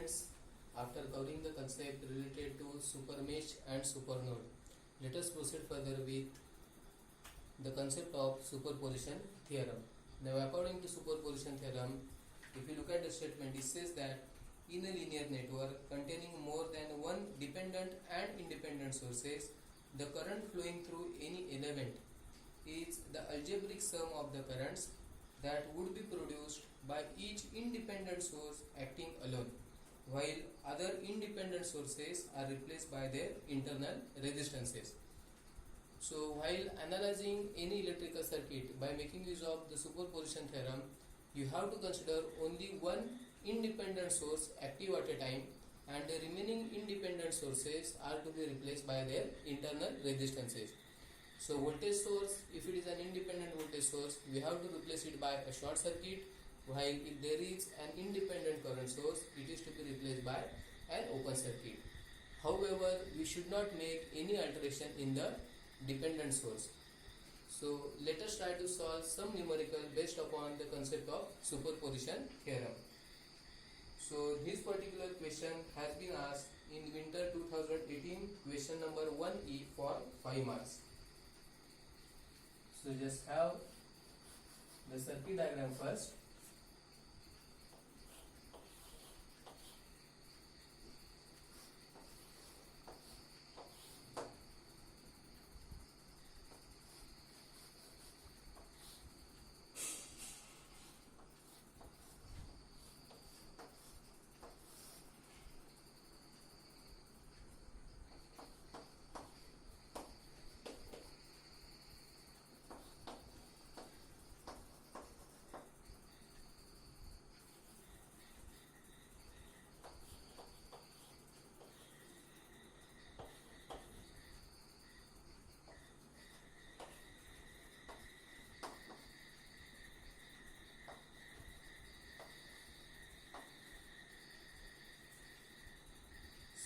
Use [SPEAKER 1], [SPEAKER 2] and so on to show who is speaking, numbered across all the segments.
[SPEAKER 1] friends, after covering the concept related to supermesh and supernode, let us proceed further with the concept of superposition theorem. Now, according to superposition theorem, if you look at the statement, it says that in a linear network containing more than one dependent and independent sources, the current flowing through any element is the algebraic sum of the currents that would be produced by each independent source acting alone, while other independent sources are replaced by their internal resistances. So, while analyzing any electrical circuit by making use of the superposition theorem, you have to consider only one independent source active at a time, and the remaining independent sources are to be replaced by their internal resistances. So, voltage source, if it is an independent voltage source, we have to replace it by a short circuit, while if there is an independent current source, it is to be replaced by an open circuit. However, we should not make any alteration in the dependent source. So, let us try to solve some numerical based upon the concept of superposition theorem. So, this particular question has been asked in winter 2018, question number 1E for 5 marks. So, just have the circuit diagram first.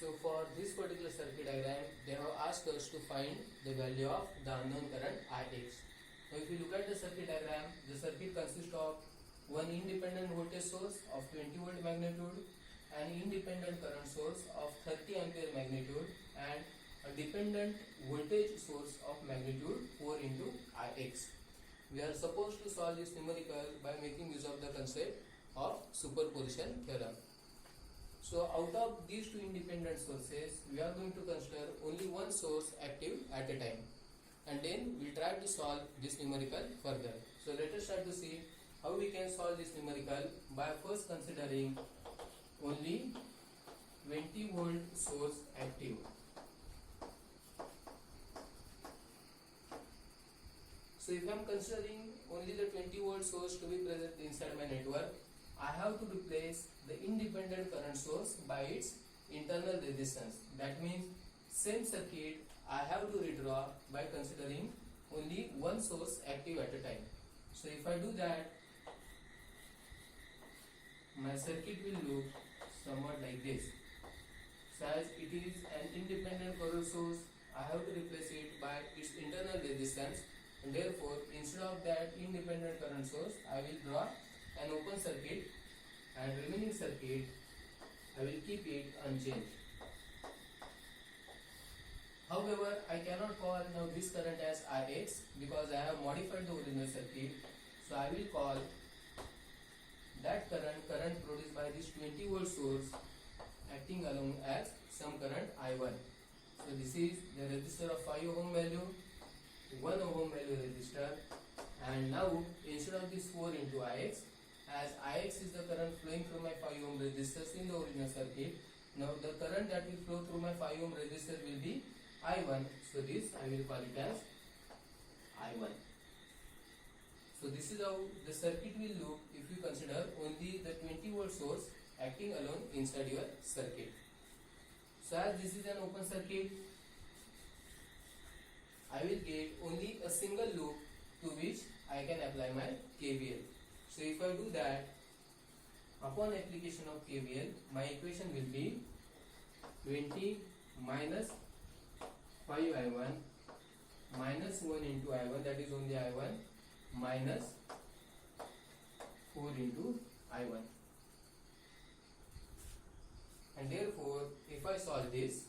[SPEAKER 1] So, for this particular circuit diagram, they have asked us to find the value of the unknown current Ix. Now, if you look at the circuit diagram, the circuit consists of one independent voltage source of 20 volt magnitude, an independent current source of 30 ampere magnitude, and a dependent voltage source of magnitude 4 into Ix. We are supposed to solve this numerical by making use of the concept of superposition theorem. So, out of these two independent sources, we are going to consider only one source active at a time, and then we will try to solve this numerical further. So, let us try to see how we can solve this numerical by first considering only 20 volt source active. So, if I am considering only the 20 volt source to be present inside my network, I have to replace the independent current source by its internal resistance. That means same circuit I have to redraw by considering only one source active at a time. So, if I do that, my circuit will look somewhat like this. So, as it is an independent current source, I have to replace it by its internal resistance, and therefore instead of that independent current source, I will draw an open circuit, and remaining circuit I will keep it unchanged. However, I cannot call now this current as Ix because I have modified the original circuit. So, I will call that current produced by this 20 volt source acting along as some current I1. So, this is the resistor of 5 ohm value, 1 ohm value resistor, and now instead of this 4 into Ix, as Ix is the current flowing through my 5 ohm resistors in the original circuit, now the current that will flow through my 5 ohm resistor will be I1. So, this I will call it as I1. So, this is how the circuit will look if you consider only the 20 volt source acting alone inside your circuit. So, as this is an open circuit, I will get only a single loop to which I can apply my KVL. So, if I do that, upon application of KVL, my equation will be 20 minus 5I1 minus 1 into I1, that is only I1, minus 4 into I1. solve this,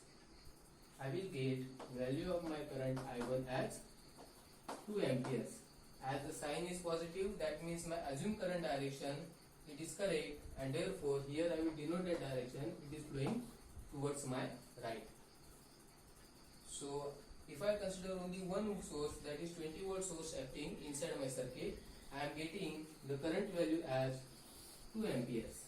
[SPEAKER 1] I will get value of my current I1 as 2 amperes. As the sign is positive, that means my assumed current direction, it is correct, and therefore here I will denote that direction, it is flowing towards my right. So if I consider only one source, that is 20 volt source acting inside my circuit, I am getting the current value as 2 amperes.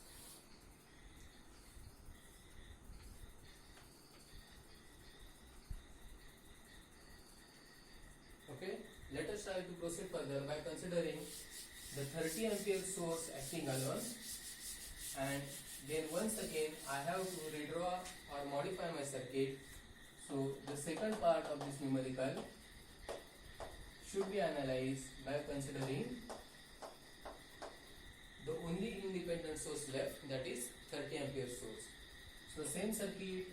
[SPEAKER 1] Okay, let us try to proceed further by considering the 30 ampere source acting alone, and then once again I have to redraw or modify my circuit. So the second part of this numerical should be analyzed by considering the only independent source left, that is 30 ampere source. So same circuit,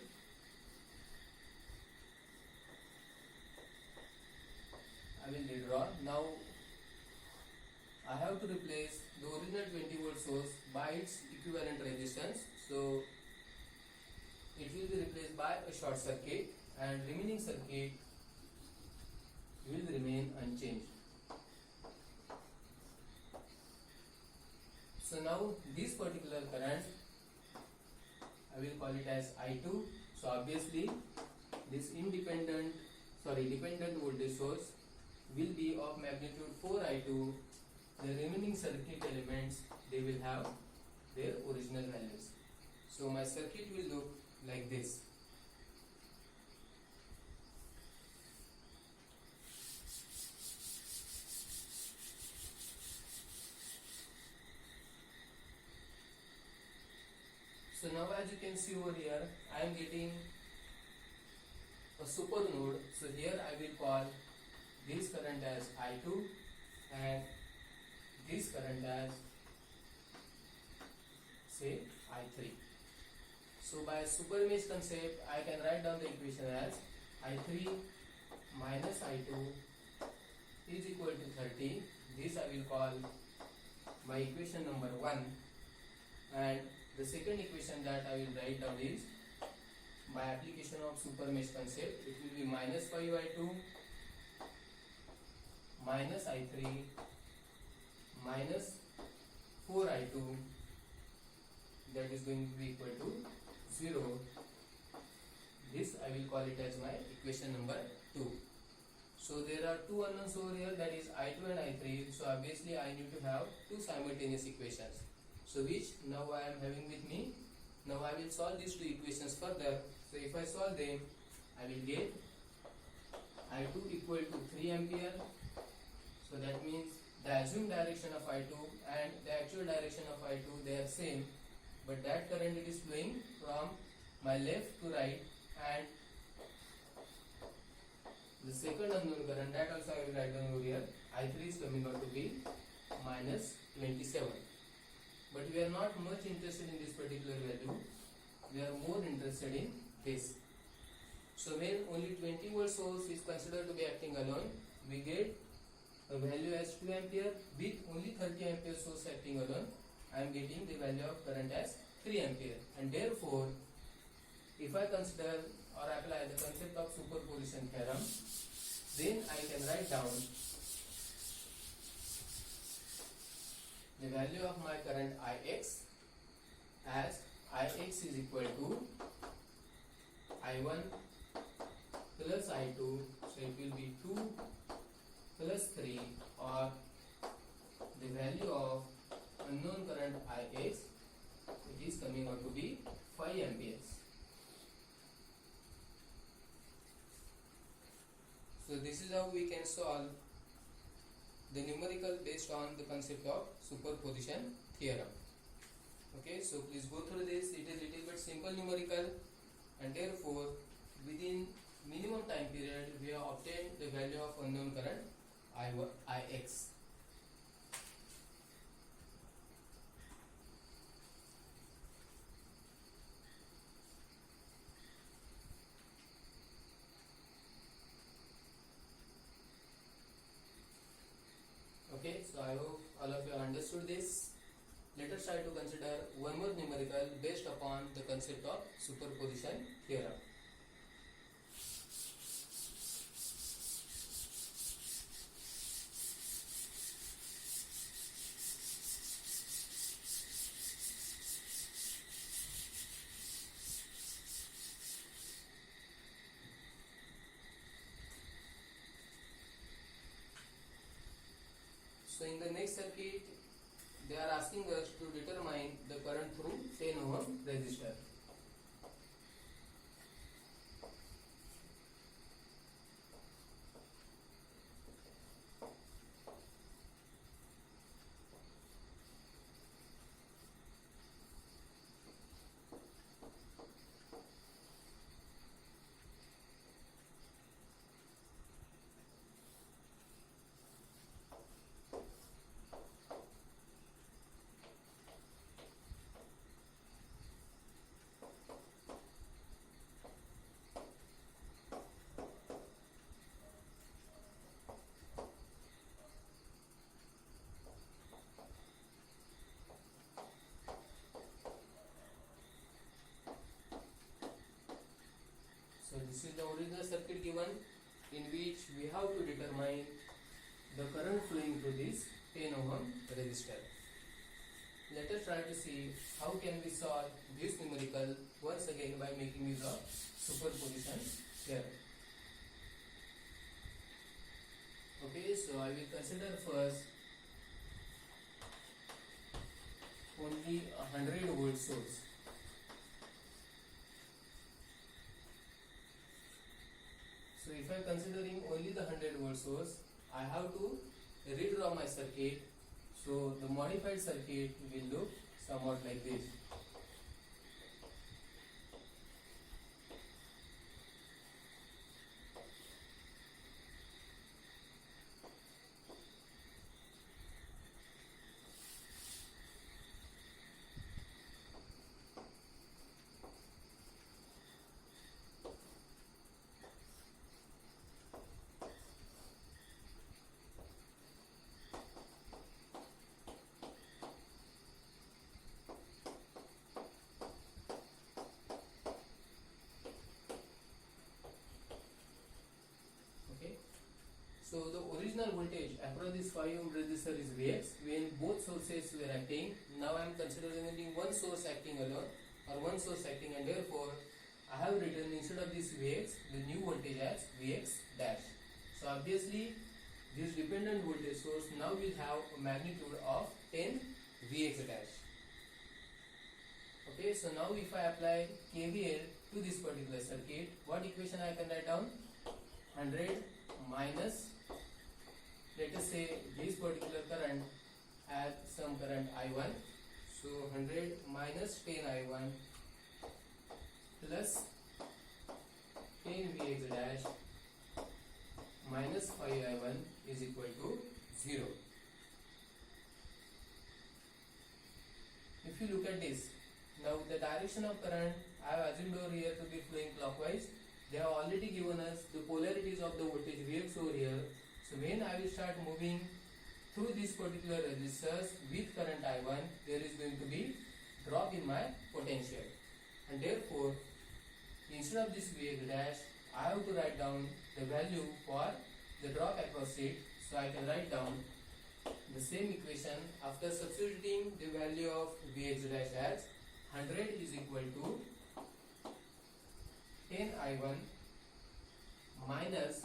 [SPEAKER 1] I will redraw. Now I have to replace the original 20 volt source by its equivalent resistance. So it will be replaced by a short circuit, and remaining circuit will remain unchanged. So now this particular current, I will call it as I2. So obviously this dependent voltage source will be of magnitude 4I2. The remaining circuit elements, they will have their original values. So my circuit will look like this. So now as you can see over here, I am getting a super node. So here I will call this current as I2 and this current as, say, I3. So by super mesh concept, I can write down the equation as I3 minus I2 is equal to 30. This I will call my equation number 1, and the second equation that I will write down is, by application of super mesh concept, it will be minus 5I2 minus I3 minus 4I2, that is going to be equal to 0. This I will call it as my equation number 2. So there are two unknowns over here, that is I2 and I3. So obviously I need to have two simultaneous equations. So which now I am having with me. Now I will solve these two equations further. So if I solve them, I will get I2 equal to 3 ampere. So that means the assumed direction of I2 and the actual direction of I2, they are same, but that current it is flowing from my left to right, and the second unknown current, that also I will write down over here, I3 is coming out to be minus 27. But we are not much interested in this particular value, we are more interested in this. So when only 20 volt source is considered to be acting alone, we get a value as 2 ampere. With only 30 ampere source acting alone, I am getting the value of current as 3 ampere. And therefore, if I consider or apply the concept of superposition theorem, then I can write down the value of my current Ix as Ix is equal to I1 plus I2, so it will be 2 plus 3, or the value of unknown current Ix, it is coming out to be 5 amperes. So this is how we can solve the numerical based on the concept of superposition theorem. Okay, so please go through this. It is little bit simple numerical, and therefore within minimum time period we have obtained the value of unknown current Ix. Okay, so I hope all of you understood this. Let us try to consider one more numerical based upon the concept of superposition theorem. So in the next circuit, they are asking us to determine the current through 10 ohm resistor. So this is the original circuit given, in which we have to determine the current flowing through this 10 ohm resistor. Let us try to see how can we solve this numerical once again by making use of superposition theorem. Okay, so I will consider first only a 100 volt source. So if I am considering only the 100 volt source, I have to redraw my circuit. So the modified circuit will look somewhat like this. So the original voltage across this 5 ohm resistor is Vx when both sources were acting. Now I am considering only one source acting alone or one source acting, and therefore I have written instead of this Vx the new voltage as Vx dash. So obviously this dependent voltage source now will have a magnitude of 10 Vx dash. Okay, so now if I apply KVL to this particular circuit, what equation I can write down? 100 minus, let us say this particular current has some current I1, so 100 minus 10 I1 plus 10 Vx dash minus 5 I1 is equal to 0. If you look at this, now the direction of current I have assumed over here to be flowing clockwise. They have already given us the polarities of the voltage Vx over here. So when I will start moving through this particular resistors with current I1, there is going to be drop in my potential, and therefore instead of this Vx dash I have to write down the value for the drop across it. So I can write down the same equation after substituting the value of Vx dash as 100 is equal to 10 I1 minus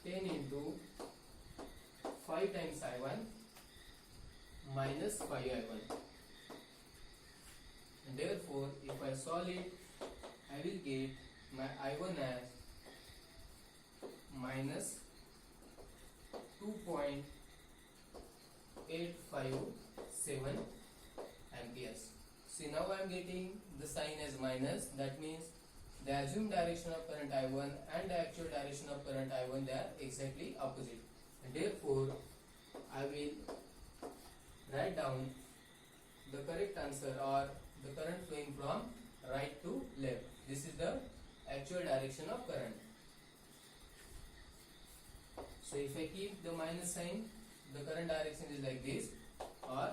[SPEAKER 1] 10 into 5 times I1 minus 5 I1, and therefore if I solve it, I will get my I1 as minus 2.857 amperes. See, now I am getting the sign as minus. That means the assumed direction of current I1 and the actual direction of current I1, they are exactly opposite, and therefore I will write down the correct answer, or the current flowing from right to left. This is the actual direction of current. So if I keep the minus sign, the current direction is like this, or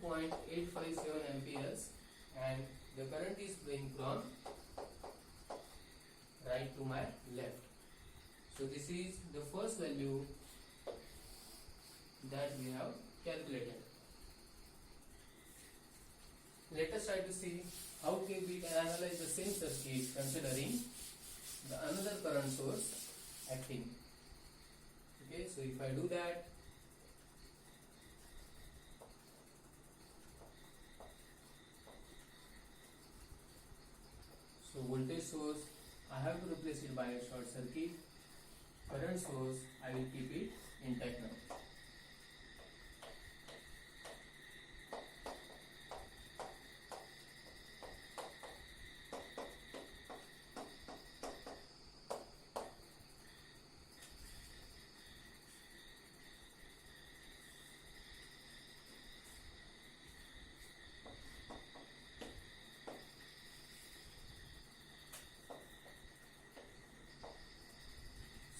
[SPEAKER 1] 15.857 amperes and the current is flowing from right to my left. So this is the first value that we have calculated. Let us try to see how we can analyze the same circuit considering the another current source acting. Okay, so if I do that, so voltage source I have to replace it by a short circuit. Current source I will keep it intact now.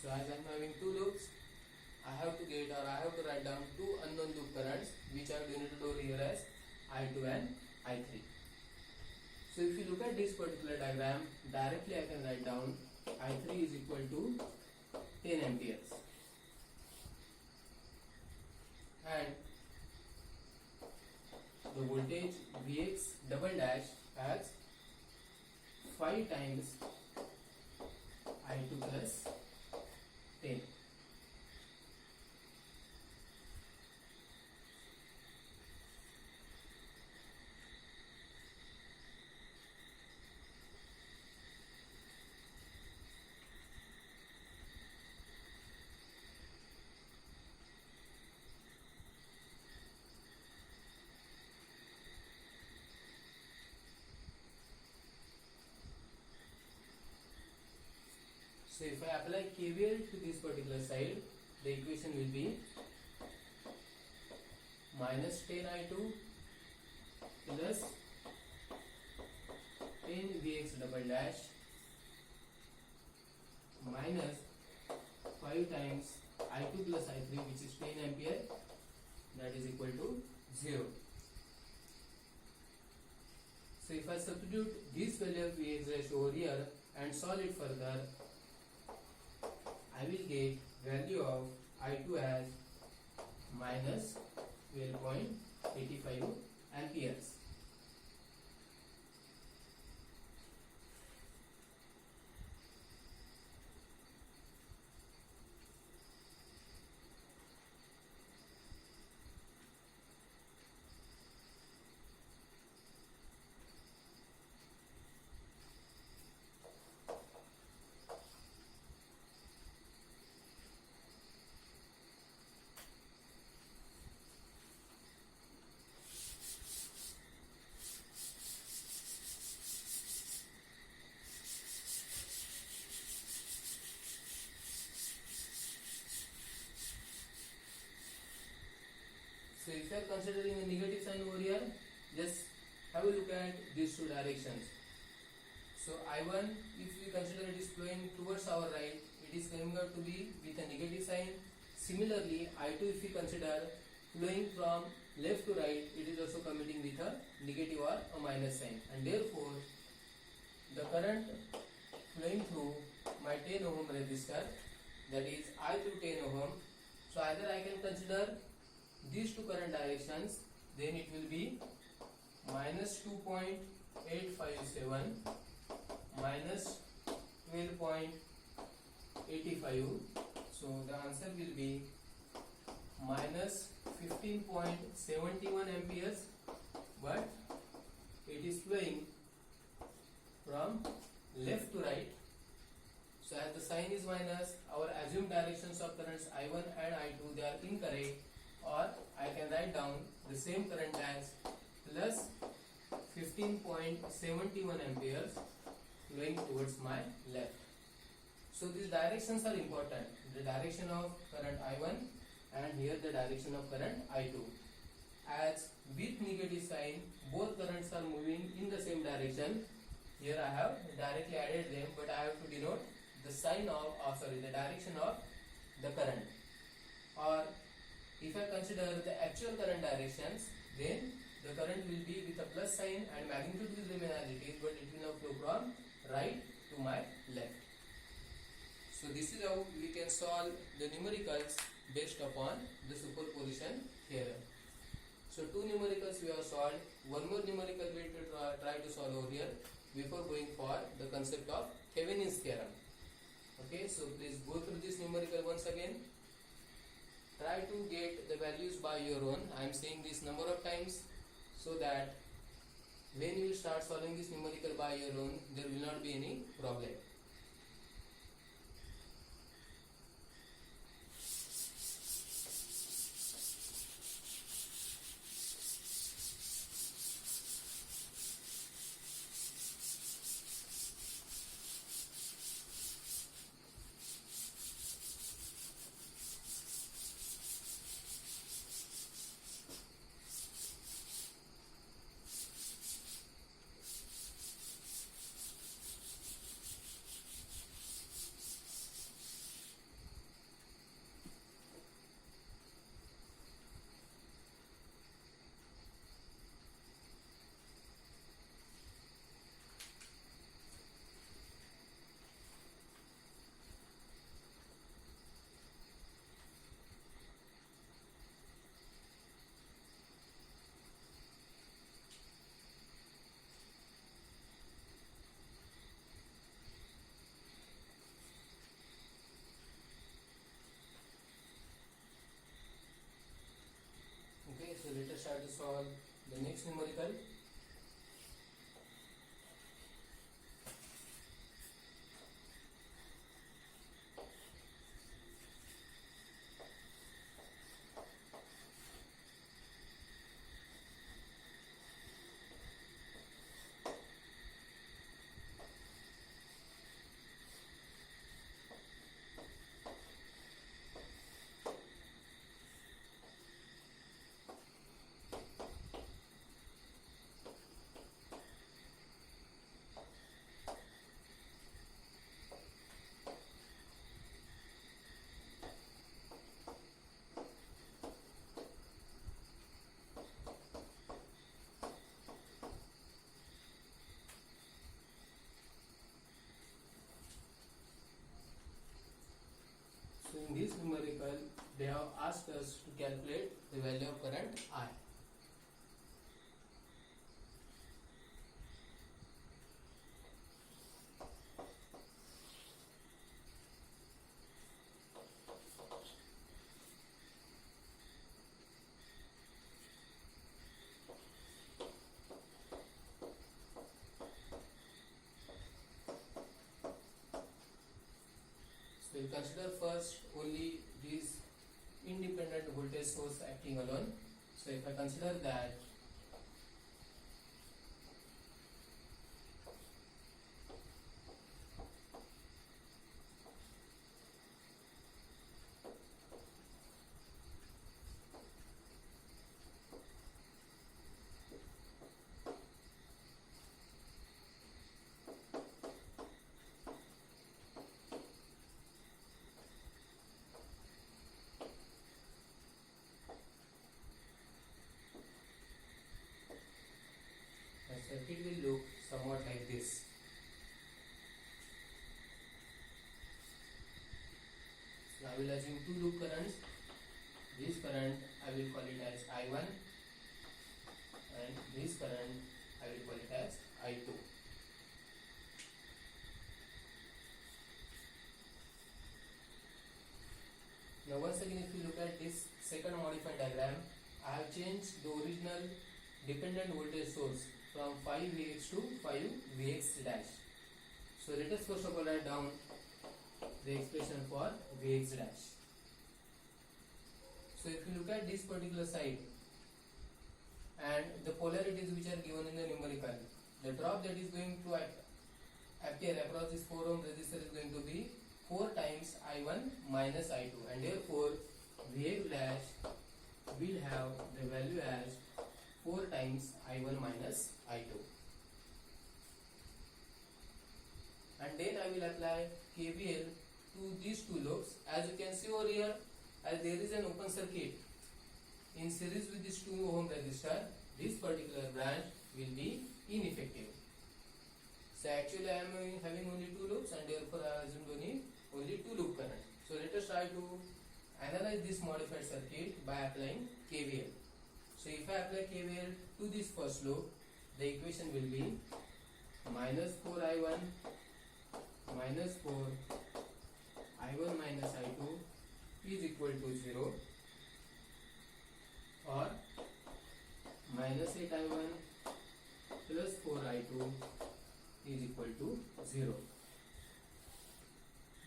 [SPEAKER 1] So as I am having two loops, I have to write down two unknown loop currents which I have denoted over here as I2 and I3. So if you look at this particular diagram, directly I can write down I3 is equal to 10 amperes and the voltage Vx double dash as 5 times I2 plus 10. So if I apply KVL to this particular side, the equation will be minus 10I2 plus 10 Vx double dash minus 5 times I2 plus I3 which is 10 ampere, that is equal to 0. So if I substitute this value of Vx dash over here and solve it further, I will get value of I2 as minus 12.85 amperes. So if you are considering a negative sign over here, just have a look at these two directions. So I1, if we consider it is flowing towards our right, it is coming out to be with a negative sign. Similarly, I2 if we consider flowing from left to right, it is also coming with a negative or a minus sign, and therefore the current flowing through my 10 ohm resistor, that is I through 10 ohm. So either I can consider these two current directions, then it will be minus 2.857 minus 12.85. So the answer will be minus 15.71 amperes, but it is flowing from left to right. So as the sign is minus, our assumed directions of currents I1 and I2 they are incorrect, or I can write down the same current as plus 15.71 amperes flowing towards my left. So these directions are important, the direction of current I1 and here the direction of current I2. As with negative sign, both currents are moving in the same direction. Here I have directly added them, but I have to denote the sign of, the direction of the current. Or if I consider the actual current directions, then the current will be with a plus sign and magnitude will remain as it is, but it will now flow from right to my left. So this is how we can solve the numericals based upon the superposition theorem. So two numericals we have solved. One more numerical we will try to solve over here before going for the concept of Thevenin's theorem. Okay, so please go through this numerical once again. Try to get the values by your own. I am saying this number of times so that when you start solving this numerical by your own, there will not be any problem. Okay, so let us try to solve the next numerical. So in this numerical, they have asked us to calculate the value of current I. So we consider first only this independent voltage source acting alone. So if I consider that the circuit will look somewhat like this. So I will assume two loop currents. This current I will call it as I1 and this current I will call it as I2. Now once again, if you look at this second modified diagram, I have changed the original dependent voltage source from 5Vx to 5Vx dash. So let us first of all write down the expression for Vx dash. So if you look at this particular side and the polarities which are given in the numerical, the drop that is going to appear across this 4 ohm resistor is going to be 4 times I1 minus I2, and therefore Vx dash will have the value as 4 times I1 minus I2. And then I will apply KVL to these two loops. As you can see over here, as there is an open circuit in series with this 2 ohm resistor, this particular branch will be ineffective. So actually I am having only two loops and therefore I have assumed only two loop current. So let us try to analyze this modified circuit by applying KVL. So if I apply KVL to this first loop, the equation will be minus 4I1 minus 4I1 minus I2 is equal to 0, or minus 8I1 plus 4I2 is equal to 0.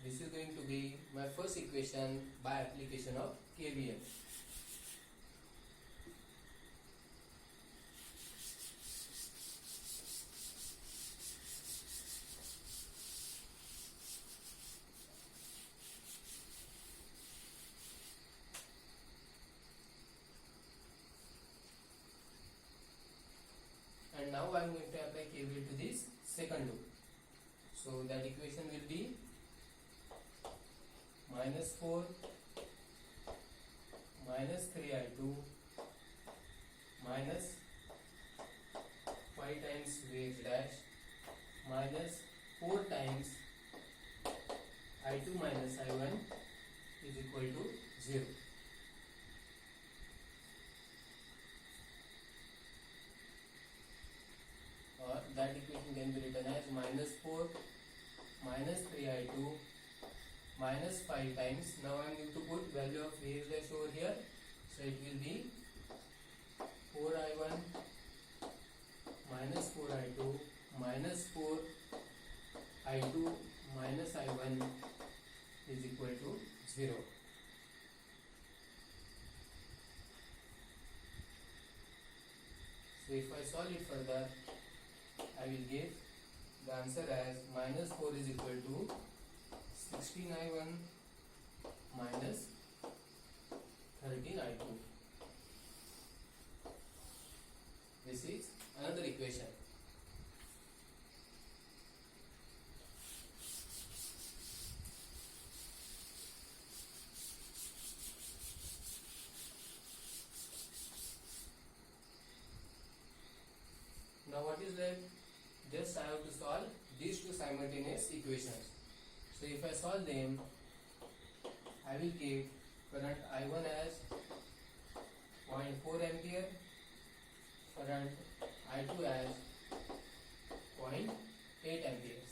[SPEAKER 1] This is going to be my first equation by application of KVL. And now I am going to apply KVL to this second loop. So that equation will be minus 4 minus 3I2 minus 5 times Vx dash minus 4 times I2 minus I1 is equal to 0. Or that equation can be written as minus 4 minus 3I2 minus 5 times. Now I am going to put value of Vx dash over here. So it will be 4I1 minus 4I2 minus 4I2 minus I1 is equal to 0. So if I solve it further, I will get the answer as minus 4 is equal to 16I1 minus 13I2. This is another equation. Now what is left? Just I have to solve these two simultaneous equations. So if I solve them, I will get current I1 as 0.4 ampere, current I2 as 0.8 amperes.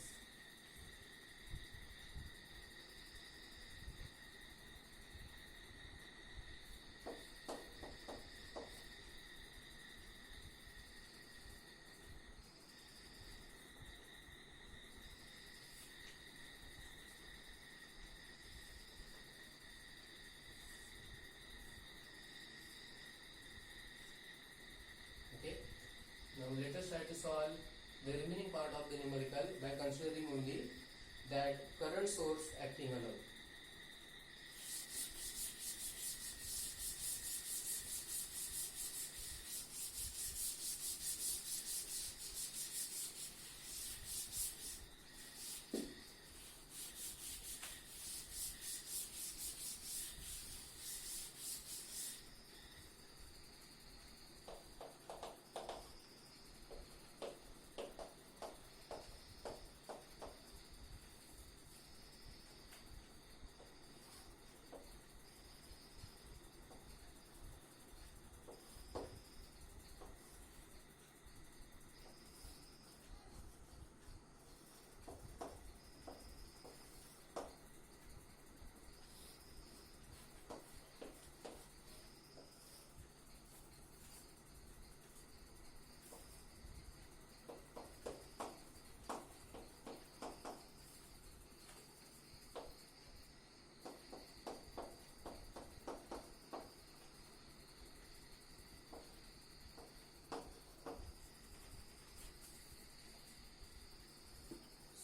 [SPEAKER 1] Now let us try to solve the remaining part of the numerical by considering only that current source acting alone.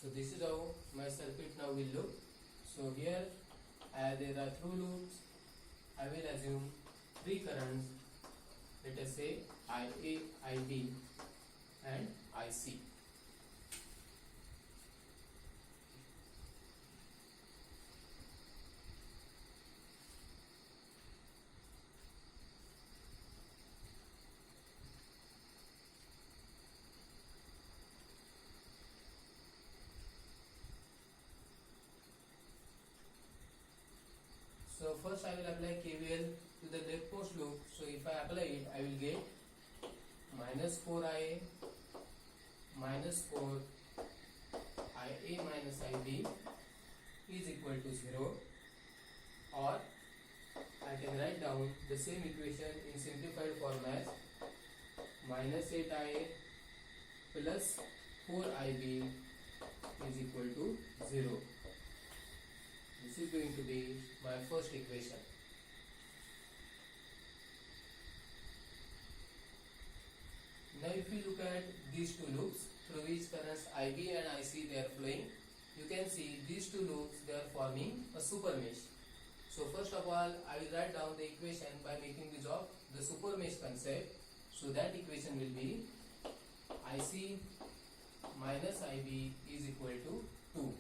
[SPEAKER 1] So this is how my circuit now will look. So here there are through loops. I will assume three currents, let us say IA, IB and IC. I will apply KVL to the leftmost loop. So if I apply it, I will get minus 4IA minus 4IA minus IB is equal to 0, or I can write down the same equation in simplified format. Minus 8IA plus 4IB is equal to 0. This is going to be my first equation. Now if you look at these two loops through which currents IB and IC they are flowing, you can see these two loops they are forming a super mesh. So first of all, I will write down the equation by making use of the super mesh concept. So that equation will be IC minus IB is equal to 2.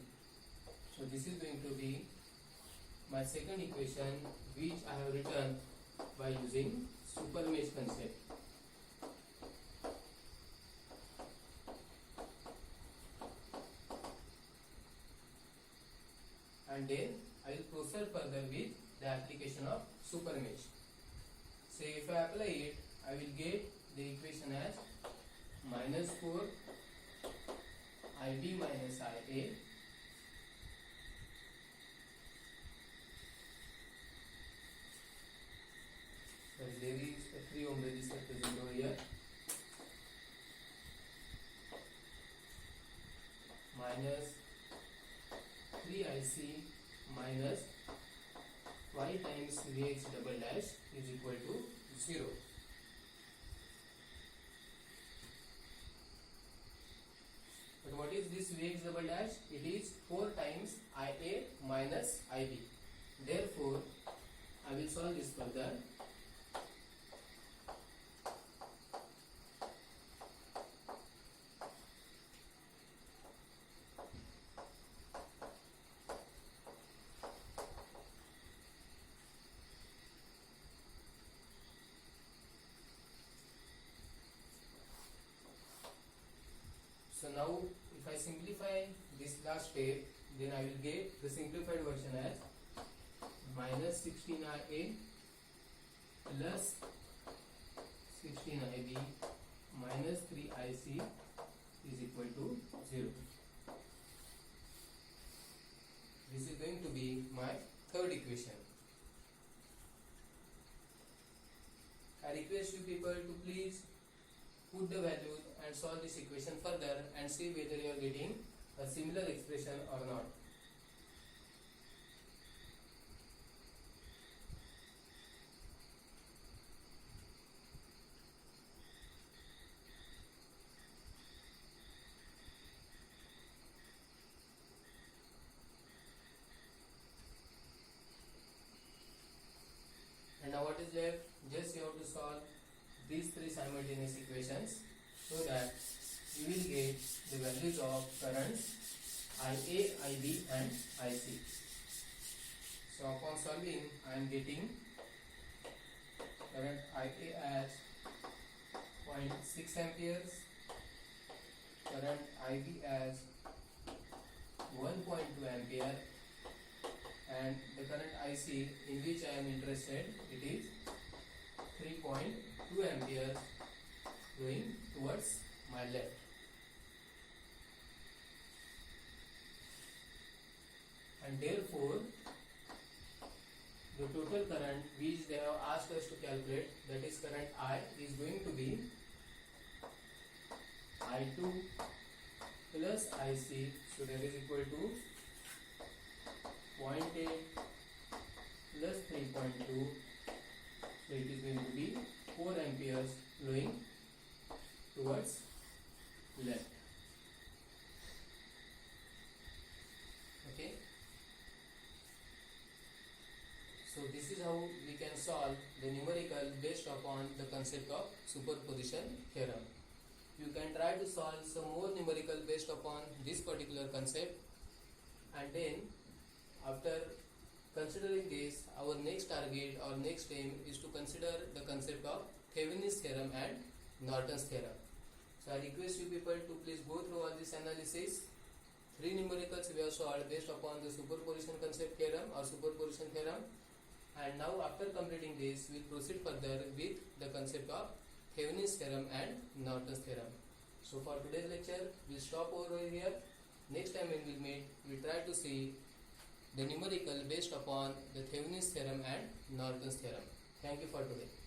[SPEAKER 1] So this is going to be my second equation which I have written by using super mesh concept. And then I will proceed further with the application of super mesh. So if I apply it, I will get the equation as minus 4 IB minus IA there is a 3 ohm resistor present over here, minus 3IC minus 5 times Vx double dash is equal to 0. But what is this Vx double dash? It is 4 times IA minus IB. Therefore, I will solve this further. So now if I simplify this last step, then I will get the simplified version as minus 16IA plus 16IB minus 3IC is equal to 0. This is going to be my third equation. I request you people to please put the values and solve this equation further and see whether you are getting a similar expression or not. And now what is left? Just you have to solve these three simultaneous equations so that you will get the values of currents IA, IB and IC. So upon solving, I am getting current IA as 0.6 amperes, current IB as 1.2 ampere, and the current IC in which I am interested, it is 3.2 amperes going towards my left. And therefore, the total current which they have asked us to calculate, that is current I, is going to be I2 plus IC, so that is equal to 0.8 plus 3.2, so it is going to be 4 amperes flowing towards left. Okay. So this is how we can solve the numerical based upon the concept of superposition theorem. You can try to solve some more numerical based upon this particular concept, and then after considering this, our next target or next aim is to consider the concept of Thevenin's theorem and Norton's theorem. So I request you people to please go through all this analysis. 3 numericals we have solved based upon the superposition concept theorem or superposition theorem, And now after completing this, we will proceed further with the concept of Thevenin's theorem and Norton's theorem. So for today's lecture, we will stop over here. Next time when we meet, we try to see the numerical based upon the Thevenin's theorem and Norton's theorem. Thank you for today.